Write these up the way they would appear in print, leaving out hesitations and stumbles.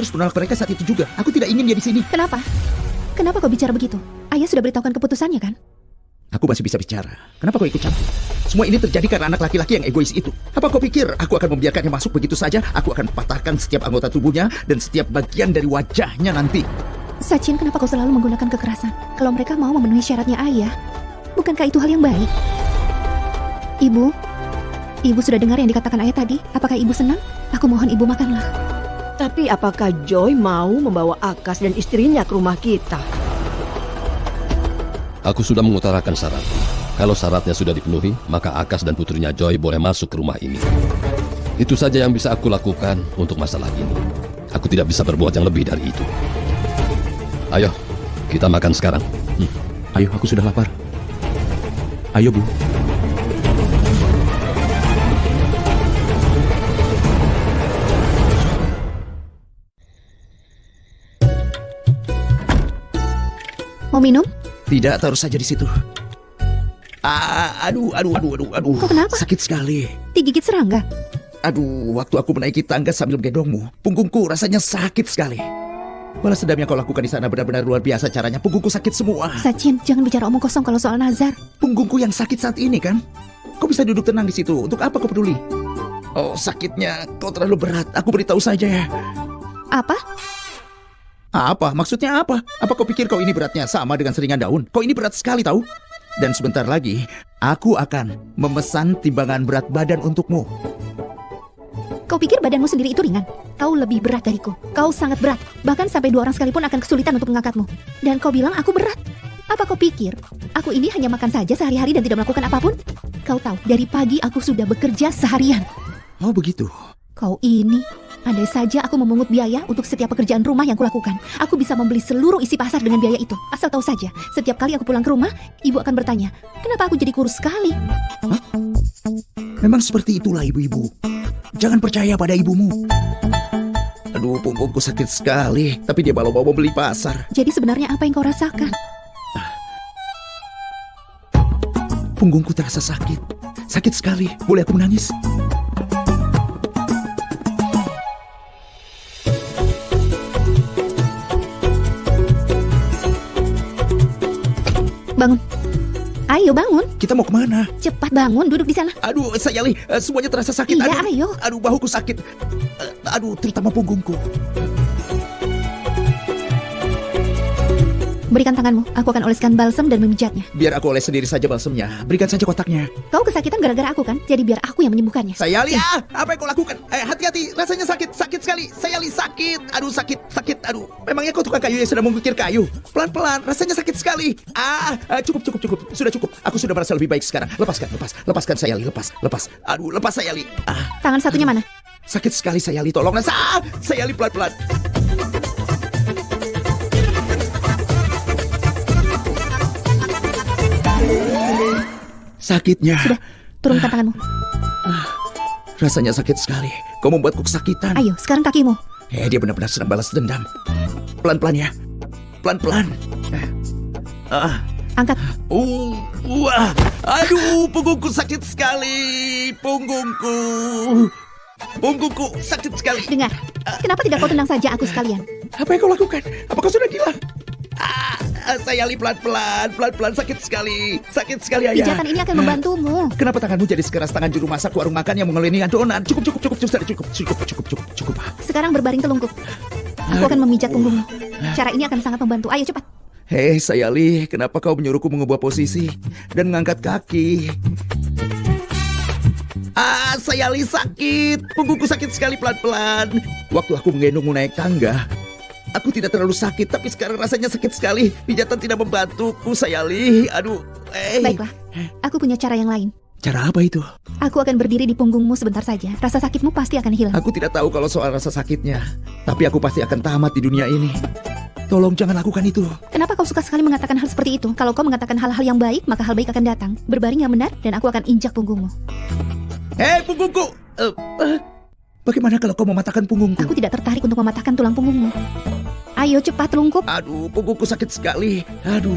harus menolak mereka saat itu juga. Aku tidak ingin dia di sini. Kenapa? Kenapa kau bicara begitu? Ayah sudah beritahukan keputusannya kan? Aku masih bisa bicara. Kenapa kau ikut campur? Semua ini terjadi karena anak laki-laki yang egois itu. Apa kau pikir aku akan membiarkannya masuk begitu saja? Aku akan patahkan setiap anggota tubuhnya dan setiap bagian dari wajahnya nanti. Sachin, kenapa kau selalu menggunakan kekerasan? Kalau mereka mau memenuhi syaratnya ayah, bukankah itu hal yang baik? Ibu sudah dengar yang dikatakan ayah tadi? Apakah ibu senang? Aku mohon ibu makanlah. Tapi apakah Joy mau membawa Akas dan istrinya ke rumah kita? Aku sudah mengutarakan syarat. Kalau syaratnya sudah dipenuhi, maka Akas dan putrinya Joy boleh masuk ke rumah ini. Itu saja yang bisa aku lakukan untuk masalah ini. Aku tidak bisa berbuat yang lebih dari itu. Ayo, kita makan sekarang. Ayo, aku sudah lapar. Ayo, Bu. Mau minum? Tidak, taruh saja di situ. Aduh. Kok kenapa? Sakit sekali. Digigit serangga? Aduh, waktu aku menaiki tangga sambil menggendongmu, punggungku rasanya sakit sekali. Balas dendam yang kau lakukan di sana benar-benar luar biasa caranya. Punggungku sakit semua. Sachin, jangan bicara omong kosong kalau soal Nazar. Punggungku yang sakit saat ini kan? Kau bisa duduk tenang di situ. Untuk apa kau peduli? Oh, sakitnya kau terlalu berat. Aku beritahu saja ya. Apa? Apa? Maksudnya apa? Apa kau pikir kau ini beratnya sama dengan seringan daun? Kau ini berat sekali tahu? Dan sebentar lagi, aku akan memesan timbangan berat badan untukmu. Kau pikir badanmu sendiri itu ringan? Kau lebih berat dariku. Kau sangat berat. Bahkan sampai 2 orang sekalipun akan kesulitan untuk mengangkatmu. Dan kau bilang aku berat. Apa kau pikir aku ini hanya makan saja sehari-hari dan tidak melakukan apapun? Kau tahu, dari pagi aku sudah bekerja seharian. Oh begitu. Kau ini, andai saja aku memungut biaya untuk setiap pekerjaan rumah yang kulakukan, aku bisa membeli seluruh isi pasar dengan biaya itu. Asal tahu saja, setiap kali aku pulang ke rumah, ibu akan bertanya, kenapa aku jadi kurus sekali? Hah? Memang seperti itulah ibu-ibu. Jangan percaya pada ibumu. Aduh, punggungku sakit sekali. Tapi dia bawa beli pasar. Jadi sebenarnya apa yang kau rasakan? Punggungku terasa sakit. Sakit sekali. Boleh aku menangis? Bangun. Ayo bangun. Kita mau kemana? Cepat bangun, duduk di sana. Aduh, Sayali, semuanya terasa sakit. Iya, ayo. Aduh, bahuku sakit. Aduh, terutama punggungku. Berikan tanganmu, aku akan oleskan balsam dan memijatnya. Biar aku oles sendiri saja balsemnya. Berikan saja kotaknya. Kau kesakitan gara-gara aku kan? Jadi biar aku yang menyembuhkannya. Sayali, apa yang kau lakukan? Hati-hati, rasanya sakit sekali. Sayali sakit. Aduh, sakit. Aduh, memangnya kau tukang kayu yang sedang mengukir kayu? Pelan-pelan, rasanya sakit sekali. Cukup. Sudah cukup. Aku sudah merasa lebih baik sekarang. Lepaskan Sayali, lepas. Aduh, lepas Sayali. Tangan satunya mana? Sakit sekali Sayali, tolong. Sayali pelan-pelan. Sakitnya. Sudah, turunkan tanganmu. Rasanya sakit sekali. Kau membuatku kesakitan. Ayo, sekarang kakimu. Dia benar-benar sedang balas dendam. Pelan-pelan ya. Pelan-pelan. Angkat. Aduh, punggungku sakit sekali. Punggungku sakit sekali. Dengar, kenapa tidak kau tenang saja aku sekalian? Apa yang kau lakukan? Apa kau sudah gila? Sayali pelan-pelan sakit sekali ayah. Pijatan ini akan membantumu. Kenapa tanganmu jadi sekeras tangan juru masak warung makan yang mengeleni adonan? Cukup. Sekarang berbaring telungkup. Aku akan memijat punggungmu. Cara ini akan sangat membantu. Ayo cepat. Hei Sayali, kenapa kau menyuruhku mengubah posisi dan mengangkat kaki? Sayali sakit. Punggungku sakit sekali pelan-pelan. Waktu aku menggendongmu naik tangga, aku tidak terlalu sakit, tapi sekarang rasanya sakit sekali. Pijatan tidak membantuku, Sayali. Aduh. Baiklah, aku punya cara yang lain. Cara apa itu? Aku akan berdiri di punggungmu sebentar saja. Rasa sakitmu pasti akan hilang. Aku tidak tahu kalau soal rasa sakitnya, tapi aku pasti akan tamat di dunia ini. Tolong jangan lakukan itu. Kenapa kau suka sekali mengatakan hal seperti itu? Kalau kau mengatakan hal-hal yang baik, maka hal baik akan datang. Berbaring yang benar, dan aku akan injak punggungmu. Hei, punggungku! Bagaimana kalau kau mematahkan punggungku? Aku tidak tertarik untuk mematahkan tulang punggungmu. Ayo cepat telungkup. Aduh, punggungku sakit sekali. Aduh.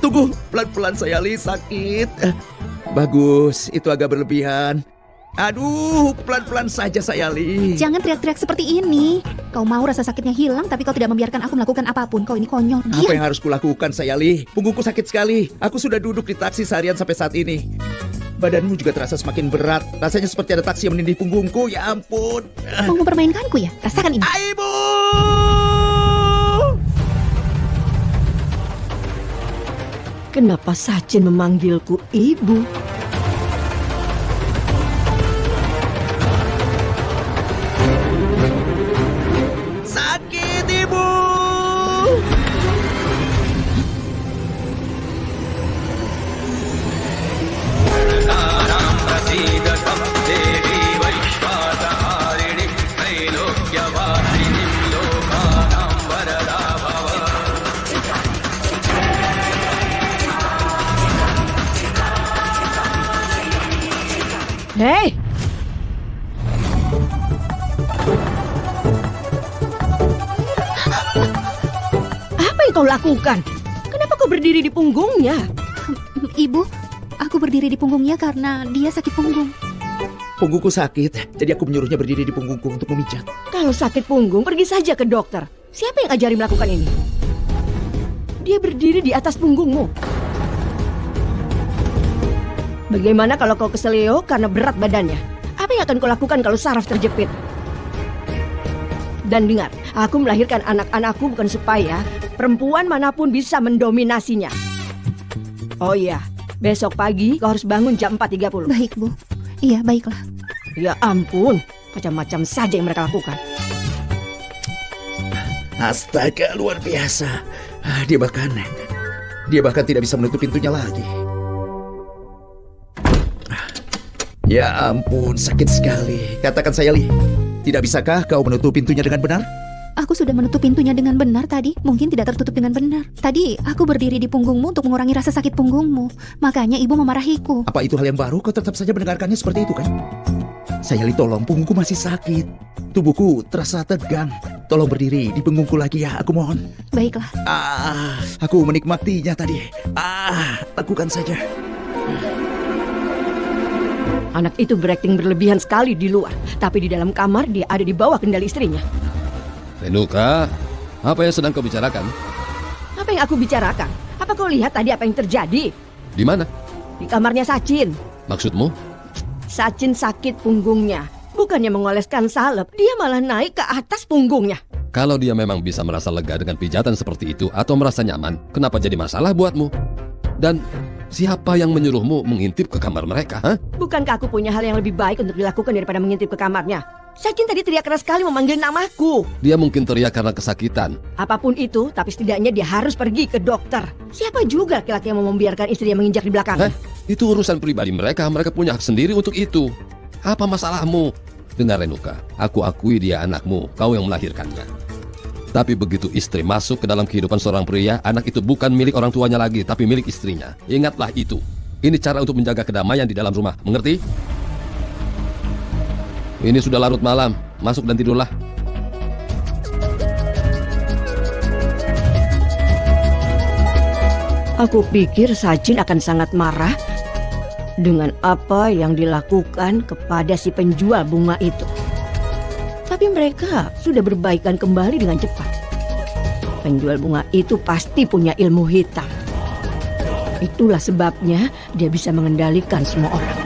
Tunggu, pelan-pelan Sayali, sakit. Bagus, itu agak berlebihan. Aduh, pelan-pelan saja Sayali. Jangan teriak-teriak seperti ini. Kau mau rasa sakitnya hilang, tapi kau tidak membiarkan aku melakukan apapun. Kau ini konyol. Apa Diam. yang harus kulakukan, Sayali? Punggungku sakit sekali. Aku sudah duduk di taksi seharian sampai saat ini. Badanmu juga terasa semakin berat. Rasanya seperti ada taksi yang menindih punggungku. Ya ampun. Mau mempermainkanku ya? Rasakan ini. Ibu! Kenapa Sachin memanggilku ibu? Sakit, Ibu! Hei! Apa yang kau lakukan? Kenapa kau berdiri di punggungnya? Ibu, aku berdiri di punggungnya karena dia sakit punggung. Punggungku sakit, jadi aku menyuruhnya berdiri di punggungku untuk memijat. Kalau sakit punggung, pergi saja ke dokter. Siapa yang ajari melakukan ini? Dia berdiri di atas punggungmu. Bagaimana kalau kau keselio karena berat badannya? Apa yang akan kau lakukan kalau saraf terjepit? Dan dengar, aku melahirkan anak-anakku bukan supaya perempuan manapun bisa mendominasinya. Oh iya, besok pagi kau harus bangun jam 4.30. Baik, Bu. Iya, baiklah. Ya ampun, macam-macam saja yang mereka lakukan. Astaga, luar biasa. Dia bahkan tidak bisa menutup pintunya lagi. Ya ampun, sakit sekali. Katakan Sayali, tidak bisakah kau menutup pintunya dengan benar? Aku sudah menutup pintunya dengan benar tadi. Mungkin tidak tertutup dengan benar. Tadi aku berdiri di punggungmu untuk mengurangi rasa sakit punggungmu. Makanya ibu memarahiku. Apa itu hal yang baru? Kau tetap saja mendengarkannya seperti itu kan? Sayali, tolong, punggungku masih sakit. Tubuhku terasa tegang. Tolong berdiri di punggungku lagi ya, aku mohon. Baiklah. Aku menikmatinya tadi. Lakukan saja. Anak itu berakting berlebihan sekali di luar, tapi di dalam kamar dia ada di bawah kendali istrinya. Renuka, apa yang sedang kau bicarakan? Apa yang aku bicarakan? Apa kau lihat tadi apa yang terjadi? Di mana? Di kamarnya Sachin. Maksudmu? Sachin sakit punggungnya. Bukannya mengoleskan salep, dia malah naik ke atas punggungnya. Kalau dia memang bisa merasa lega dengan pijatan seperti itu atau merasa nyaman, kenapa jadi masalah buatmu? Dan siapa yang menyuruhmu mengintip ke kamar mereka? Hah? Bukankah aku punya hal yang lebih baik untuk dilakukan daripada mengintip ke kamarnya? Sachin tadi teriak keras sekali memanggil namaku. Dia mungkin teriak karena kesakitan. Apapun itu, tapi setidaknya dia harus pergi ke dokter. Siapa juga laki-laki yang mau membiarkan istrinya menginjak di belakangnya? Itu urusan pribadi mereka. Mereka punya hak sendiri untuk itu. Apa masalahmu? Dengar Renuka, aku akui dia anakmu, kau yang melahirkannya. Tapi begitu istri masuk ke dalam kehidupan seorang pria, anak itu bukan milik orang tuanya lagi, tapi milik istrinya. Ingatlah itu. Ini cara untuk menjaga kedamaian di dalam rumah, mengerti? Ini sudah larut malam, masuk dan tidurlah. Aku pikir Sachin akan sangat marah dengan apa yang dilakukan kepada si penjual bunga itu. Tapi mereka sudah berbaikan kembali dengan cepat. Penjual bunga itu pasti punya ilmu hitam. Itulah sebabnya dia bisa mengendalikan semua orang.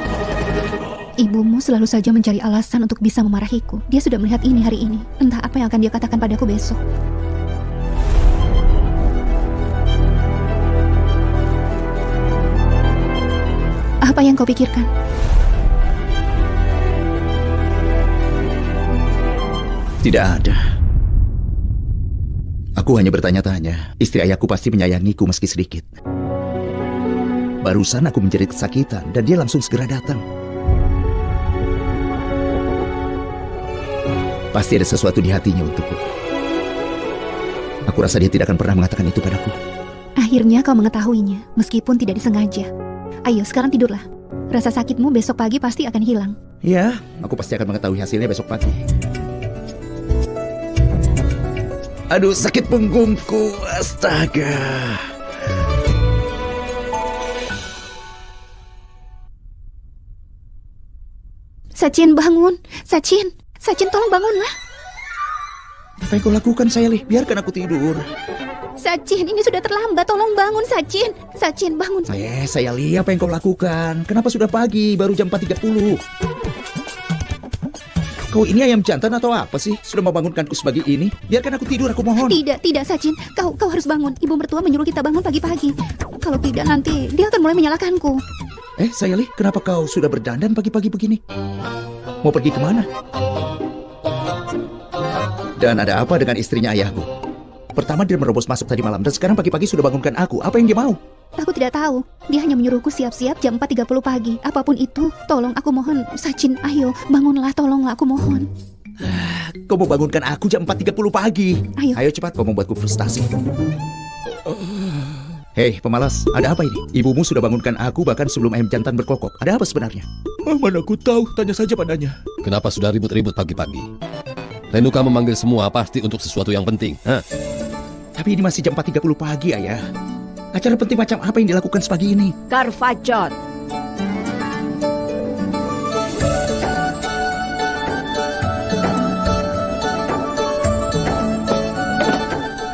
Ibumu selalu saja mencari alasan untuk bisa memarahiku. Dia sudah melihat ini hari ini. Entah apa yang akan dia katakan padaku besok. Apa yang kau pikirkan? Tidak ada. Aku hanya bertanya-tanya. Istri ayahku pasti menyayangiku meski sedikit. Barusan aku menjerit kesakitan dan dia langsung segera datang. Pasti ada sesuatu di hatinya untukku. Aku rasa dia tidak akan pernah mengatakan itu padaku. Akhirnya kau mengetahuinya, meskipun tidak disengaja. Ayo, sekarang tidurlah. Rasa sakitmu besok pagi pasti akan hilang. Ya, aku pasti akan mengetahui hasilnya besok pagi. Aduh, sakit punggungku. Astaga. Sachin, bangun. Sachin, Sachin, tolong bangunlah. Apa yang kau lakukan, Sayali? Biarkan aku tidur. Sachin, ini sudah terlambat. Tolong bangun, Sachin. Sachin, bangun. Sayali, apa yang kau lakukan? Kenapa sudah pagi, baru jam 4.30? Kau ini ayam jantan atau apa sih? Sudah membangunkanku sebagi ini? Biarkan aku tidur, aku mohon. Tidak, Sachin. Kau harus bangun. Ibu mertua menyuruh kita bangun pagi-pagi. Kalau tidak, nanti dia akan mulai menyalahkanku. Sayali, kenapa kau sudah berdandan pagi-pagi begini? Mau pergi kemana? Dan ada apa dengan istrinya ayahku? Pertama dia merobos masuk tadi malam, dan sekarang pagi-pagi sudah bangunkan aku. Apa yang dia mau? Aku tidak tahu. Dia hanya menyuruhku siap-siap jam 4.30 pagi. Apapun itu, tolong aku mohon. Sachin, ayo, bangunlah, tolonglah, aku mohon. Kau mau bangunkan aku jam 4.30 pagi? Ayo. Cepat, kau membuatku frustasi. Hei, pemalas, ada apa ini? Ibumu sudah bangunkan aku bahkan sebelum ayam jantan berkokok. Ada apa sebenarnya? Mana aku tahu, tanya saja padanya. Kenapa sudah ribut-ribut pagi-pagi? Renuka memanggil semua pasti untuk sesuatu yang penting. Tapi ini masih jam 4.30 pagi, Ayah. Acara penting macam apa yang dilakukan sepagi ini? Karvachot.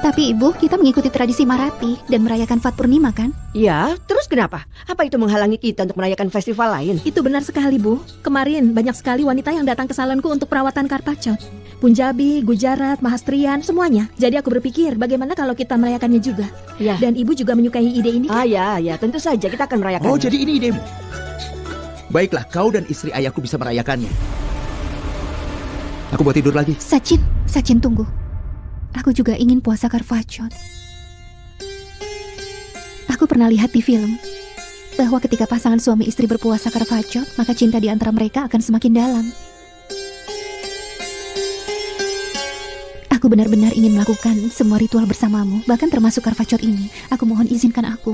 Tapi Ibu, kita mengikuti tradisi Marathi dan merayakan Vat Purnima, kan? Ya, terus kenapa? Apa itu menghalangi kita untuk merayakan festival lain? Itu benar sekali, Bu. Kemarin banyak sekali wanita yang datang ke salonku untuk perawatan Karpacot. Punjabi, Gujarat, Mahastrian, semuanya. Jadi aku berpikir bagaimana kalau kita merayakannya juga. Ya. Dan Ibu juga menyukai ide ini, kan? Ya, tentu saja kita akan merayakannya. Oh, jadi ini idemu. Baiklah, kau dan istri ayahku bisa merayakannya. Aku mau tidur lagi. Sachin, tunggu. Aku juga ingin puasa Karvachot. Aku pernah lihat di film bahwa ketika pasangan suami istri berpuasa Karvachot, maka cinta di antara mereka akan semakin dalam. Aku benar-benar ingin melakukan semua ritual bersamamu, bahkan termasuk Karvachot ini. Aku mohon izinkan aku.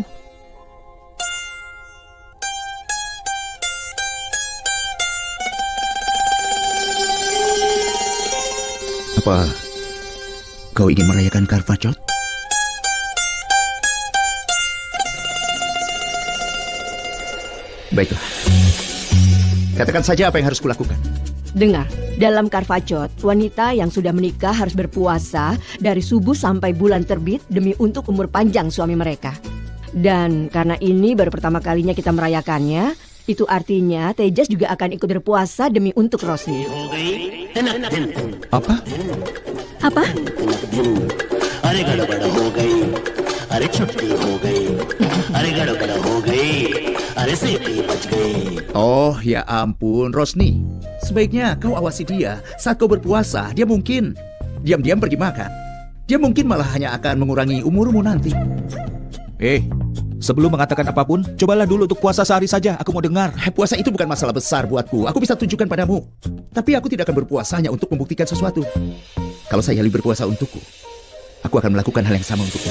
Apa kau ingin merayakan Karvachot? Baiklah. Katakan saja apa yang harus kulakukan. Dengar, dalam Karvachot, wanita yang sudah menikah harus berpuasa dari subuh sampai bulan terbit demi untuk umur panjang suami mereka. Dan karena ini baru pertama kalinya kita merayakannya, itu artinya Tejas juga akan ikut berpuasa demi untuk Rosni. Apa? Apa? अरे गड़बड़ हो गई, अरे छुट्टी हो गई, अरे गड़बड़ हो गई, अरे सीटी बच गई. Oh, ya ampun, Rosni. Sebaiknya kau awasi dia. Saat kau berpuasa, dia mungkin diam-diam pergi makan. Dia mungkin malah hanya akan mengurangi umurmu nanti. Sebelum mengatakan apapun, cobalah dulu untuk puasa sehari saja. Aku mau dengar. Puasa itu bukan masalah besar buatku. Aku bisa tunjukkan padamu. Tapi aku tidak akan berpuasa hanya untuk membuktikan sesuatu. Kalau saya berpuasa untukku, aku akan melakukan hal yang sama untukmu.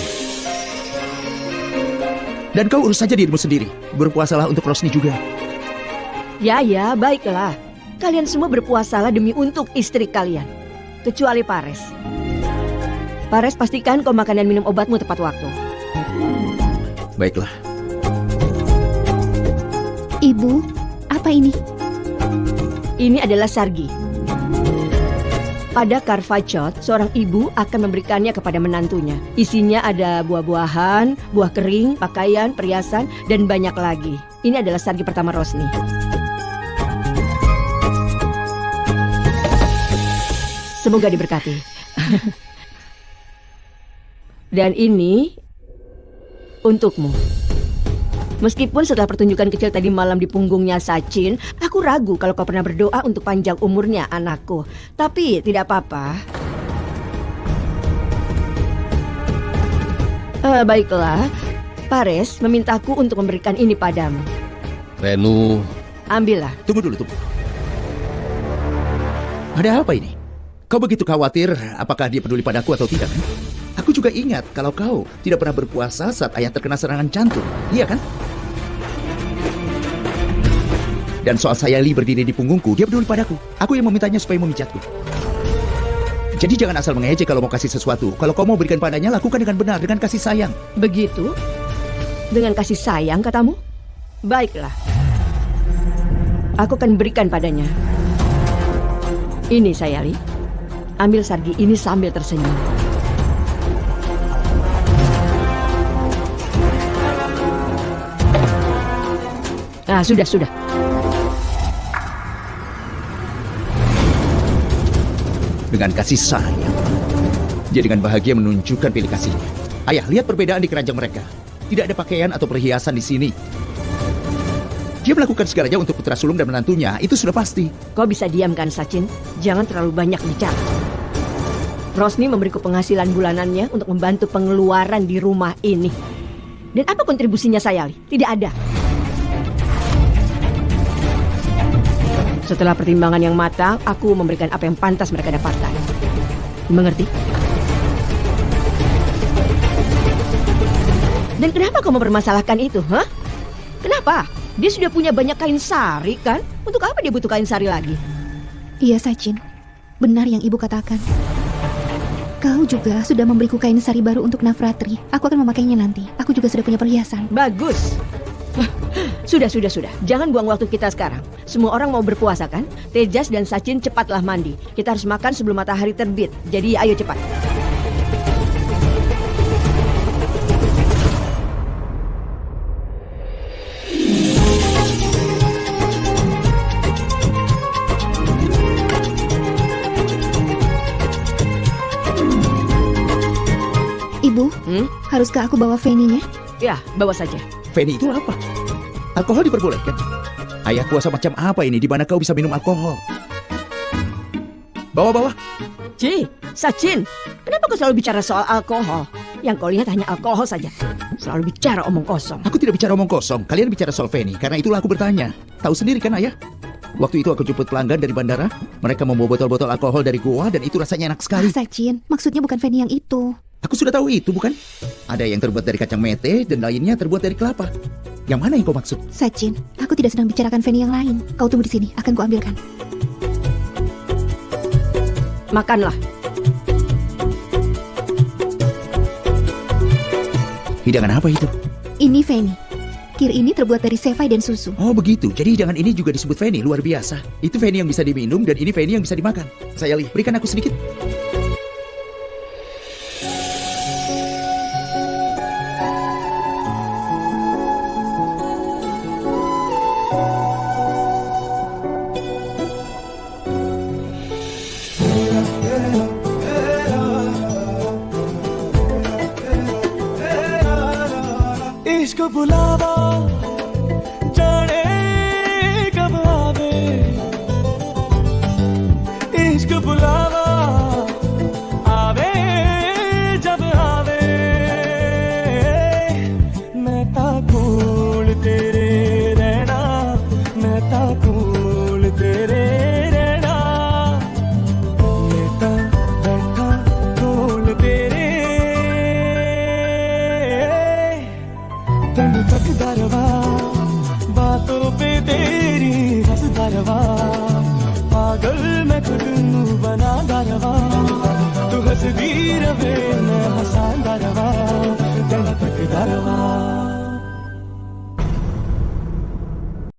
Dan kau urus saja dirimu sendiri. Berpuasalah untuk Rosni juga. Ya, baiklah. Kalian semua berpuasalah demi untuk istri kalian. Kecuali Pares. Pares, pastikan kau makan dan minum obatmu tepat waktu. Baiklah. Ibu, apa ini? Ini adalah sargi. Pada Karvachot, seorang ibu akan memberikannya kepada menantunya. Isinya ada buah-buahan, buah kering, pakaian, perhiasan, dan banyak lagi. Ini adalah sargi pertama Rosni. Semoga diberkati. Dan ini untukmu. Meskipun setelah pertunjukan kecil tadi malam di punggungnya Sachin, aku ragu kalau kau pernah berdoa untuk panjang umurnya, anakku. Tapi tidak apa-apa. Baiklah, Pares memintaku untuk memberikan ini padamu. Renu, Ambillah. Tunggu dulu. Ada apa ini? Kau begitu khawatir apakah dia peduli padaku atau tidak, kan? Aku juga ingat kalau kau tidak pernah berpuasa saat ayah terkena serangan jantung. Iya kan? Dan soal Sayali berdiri di punggungku, dia peduli padaku. Aku yang memintanya supaya memijatku. Jadi jangan asal mengejek kalau mau kasih sesuatu. Kalau kau mau berikan padanya, lakukan dengan benar, dengan kasih sayang. Begitu? Dengan kasih sayang, katamu? Baiklah. Aku akan berikan padanya. Ini Sayali, ambil sargi ini sambil tersenyum. Nah, sudah. Dengan kasih sayang, dia dengan bahagia menunjukkan pilih kasihnya. Ayah, lihat perbedaan di keranjang mereka. Tidak ada pakaian atau perhiasan di sini. Dia melakukan segalanya untuk putra sulung dan menantunya, itu sudah pasti. Kau bisa diam kan, Sachin? Jangan terlalu banyak bicara. Rosni memberiku penghasilan bulanannya untuk membantu pengeluaran di rumah ini. Dan apa kontribusinya Sayali? Tidak ada. Setelah pertimbangan yang matang, aku memberikan apa yang pantas mereka dapatkan. Mengerti? Dan kenapa kau mempermasalahkan itu, ha? Kenapa? Dia sudah punya banyak kain sari, kan? Untuk apa dia butuh kain sari lagi? Iya, Sachin. Benar yang ibu katakan. Kau juga sudah memberiku kain sari baru untuk Navratri. Aku akan memakainya nanti. Aku juga sudah punya perhiasan. Bagus. Sudah. Jangan buang waktu kita sekarang. Semua orang mau berpuasa kan? Tejas dan Sachin cepatlah mandi. Kita harus makan sebelum matahari terbit. Jadi ayo cepat. Ibu, haruskah aku bawa Feni-nya? Ya, bawa saja. Feni itu apa? Alkohol diperbolehkan? Ayah, puasa macam apa ini di mana kau bisa minum alkohol? Bawa. Sachin, kenapa kau selalu bicara soal alkohol? Yang kau lihat hanya alkohol saja. Selalu bicara omong kosong. Aku tidak bicara omong kosong. Kalian bicara soal Feni. Karena itulah aku bertanya. Tahu sendiri kan, Ayah? Waktu itu aku jemput pelanggan dari bandara. Mereka membawa botol-botol alkohol dari gua dan itu rasanya enak sekali. Sachin, maksudnya bukan Feni yang itu. Aku sudah tahu itu, bukan? Ada yang terbuat dari kacang mete dan lainnya terbuat dari kelapa. Yang mana yang kau maksud? Sachin, aku tidak sedang bicarakan Feni yang lain. Kau tunggu di sini, akan kuambilkan. Makanlah. Hidangan apa itu? Ini Feni. Kir ini terbuat dari sevai dan susu. Oh begitu, jadi hidangan ini juga disebut Feni, luar biasa. Itu Feni yang bisa diminum dan ini Feni yang bisa dimakan. Sayali, berikan aku sedikit. इश्क बुलावा जाने कब आवे इश्क बुलावा आवे जब आवे मैं ताकूल तेरे रहना मैं ताकूल तेरे रहना लेता बैठा कोल तेरे तेनू तकदा रवा बातों पे तेरी हंसदा रवा पागल मैं खुद